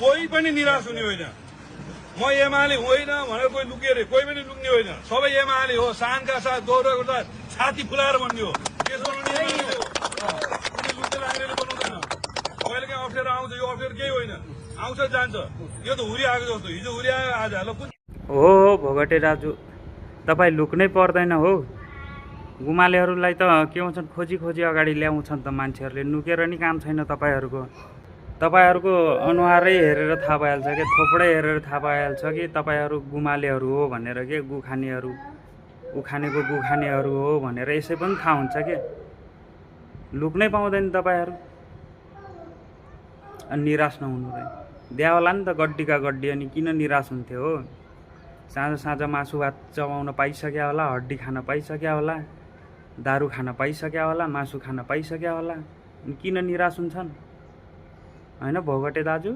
कोही पनि निराश हुने होइन। म एमाले होइन भनेर कोही लुक्यो अरे, कोही पनि लुक्ने होइन। सबै एमाले हो, शानका साथ गौरवको साथ छाती फुलाएर भन्ने हो। देश बनाउने एमाले हो, लुक्ने लाग्नेले बनाउँदैन। कहिलेकाहीँ अप्ठ्यारो आउँछ, यो अप्ठ्यारो केही होइन, आउँछ जान्छ। यो त हुरी आएको जस्तो, हिजो हुरी आयो आज ल। हो भोगटे दाजु, तपाईँ लुक्नै पर्दैन हो। गुमालेहरूलाई त के भन्छन्, खोजी खोजी अगाडि ल्याउँछन् त मान्छेहरूले। लुकेर नि काम छैन तपाईँहरूको। तपाईँहरूको अनुहारै हेरेर थाहा भइहाल्छ कि, थोपडै हेरेर थाहा भइहाल्छ कि तपाईँहरू गुमालेहरू हो भनेर, के गुखानेहरू, उखानेको गुखानेहरू हो भनेर यसै पनि थाहा हुन्छ कि। लुक्नै पाउँदैन तपाईँहरू। अनि निराश नहुनु रे, द्या होला नि त गड्डीका गड्डी। अनि किन निराश हुन्थ्यो हो। साँझ साँझ मासु भात चबाउन पाइसक्या होला, हड्डी खान पाइसक्या होला, दारू खान पाइसक्या होला, मासु खान पाइसक्या होला। किन निराश हुन्छन् होइन भोगटे दाजु।